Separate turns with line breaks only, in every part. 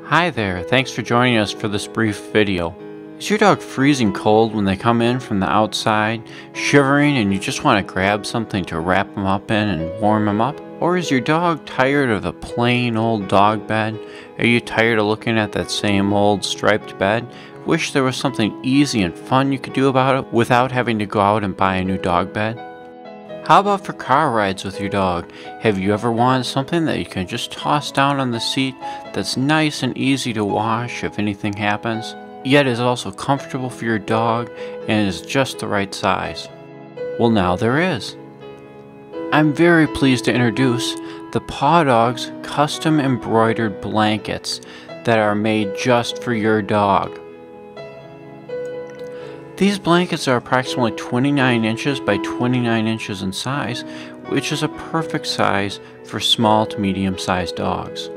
Hi there, thanks for joining us for this brief video. Is your dog freezing cold when they come in from the outside, shivering, and you just want to grab something to wrap them up in and warm them up? Or is your dog tired of the plain old dog bed? Are you tired of looking at that same old striped bed? Wish there was something easy and fun you could do about it without having to go out and buy a new dog bed? How about for car rides with your dog? Have you ever wanted something that you can just toss down on the seat that's nice and easy to wash if anything happens, yet is also comfortable for your dog and is just the right size? Well, now there is. I'm very pleased to introduce the PawDogs custom embroidered blankets that are made just for your dog. These blankets are approximately 29 inches by 29 inches in size, which is a perfect size for small to medium-sized dogs.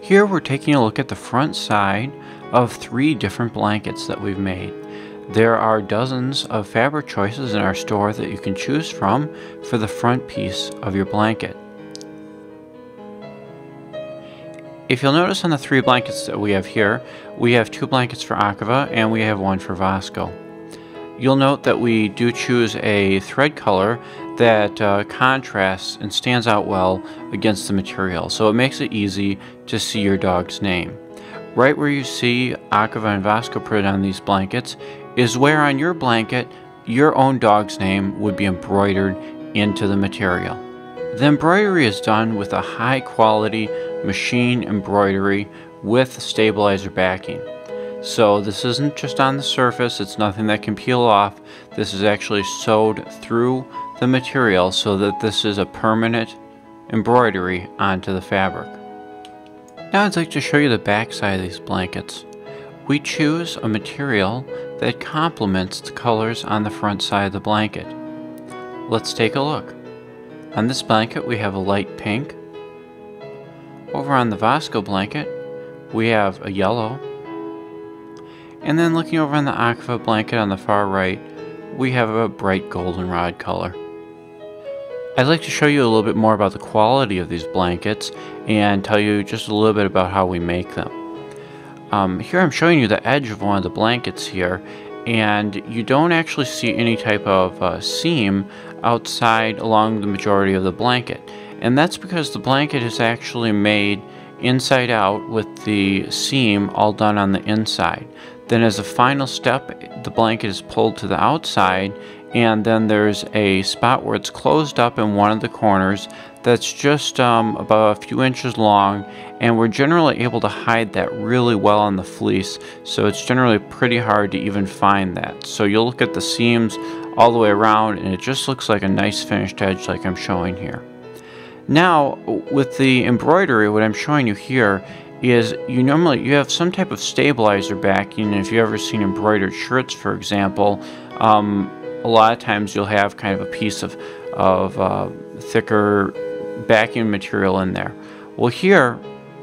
Here we're taking a look at the front side of 3 different blankets that we've made. There are dozens of fabric choices in our store that you can choose from for the front piece of your blanket. If you'll notice on the 3 blankets that we have here, we have 2 blankets for Aqua and we have 1 for Vasco. You'll note that we do choose a thread color that contrasts and stands out well against the material, so it makes it easy to see your dog's name. Right where you see Aqua and Vasco printed on these blankets is where on your blanket your own dog's name would be embroidered into the material. The embroidery is done with a high quality machine embroidery with stabilizer backing. So this isn't just on the surface, it's nothing that can peel off. This is actually sewed through the material so that this is a permanent embroidery onto the fabric. Now I'd like to show you the back side of these blankets. We choose a material that complements the colors on the front side of the blanket. Let's take a look. On this blanket we have a light pink. Over on the Vasco blanket we have a yellow. And then looking over on the Aqua blanket on the far right, we have a bright goldenrod color. I'd like to show you a little bit more about the quality of these blankets and tell you just a little bit about how we make them. Here I'm showing you the edge of one of the blankets here, and you don't actually see any type of seam outside along the majority of the blanket. And that's because the blanket is actually made inside out with the seam all done on the inside. Then as a final step, the blanket is pulled to the outside, and then there's a spot where it's closed up in one of the corners that's just about a few inches long, and we're generally able to hide that really well on the fleece, so it's generally pretty hard to even find that. So you'll look at the seams all the way around and it just looks like a nice finished edge like I'm showing here. Now with the embroidery, what I'm showing you here is you have some type of stabilizer backing. If you've ever seen embroidered shirts, for example, a lot of times you'll have kind of a piece of thicker backing material in there. Well, here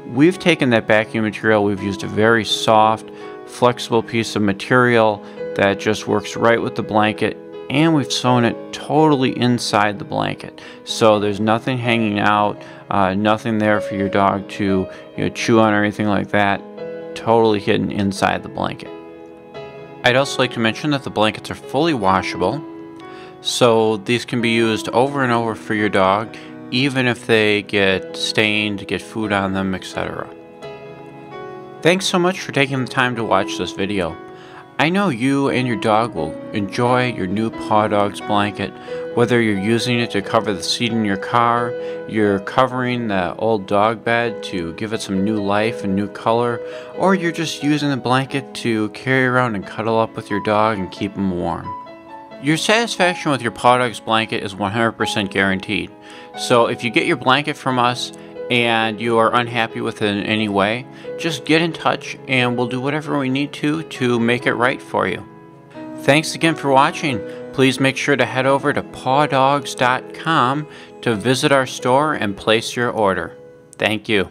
we've taken that backing material, we've used a very soft, flexible piece of material that just works right with the blanket, and we've sewn it totally inside the blanket. So there's nothing hanging out, nothing there for your dog to chew on or anything like that. Totally hidden inside the blanket. I'd also like to mention that the blankets are fully washable, so these can be used over and over for your dog, even if they get stained, get food on them, etc. Thanks so much for taking the time to watch this video. I know you and your dog will enjoy your new PawDogs blanket, whether you're using it to cover the seat in your car, you're covering the old dog bed to give it some new life and new color, or you're just using the blanket to carry around and cuddle up with your dog and keep him warm. Your satisfaction with your PawDogs blanket is 100% guaranteed. So if you get your blanket from us and you are unhappy with it in any way, just get in touch and we'll do whatever we need to make it right for you. Thanks again for watching. Please make sure to head over to pawdogs.com to visit our store and place your order. Thank you.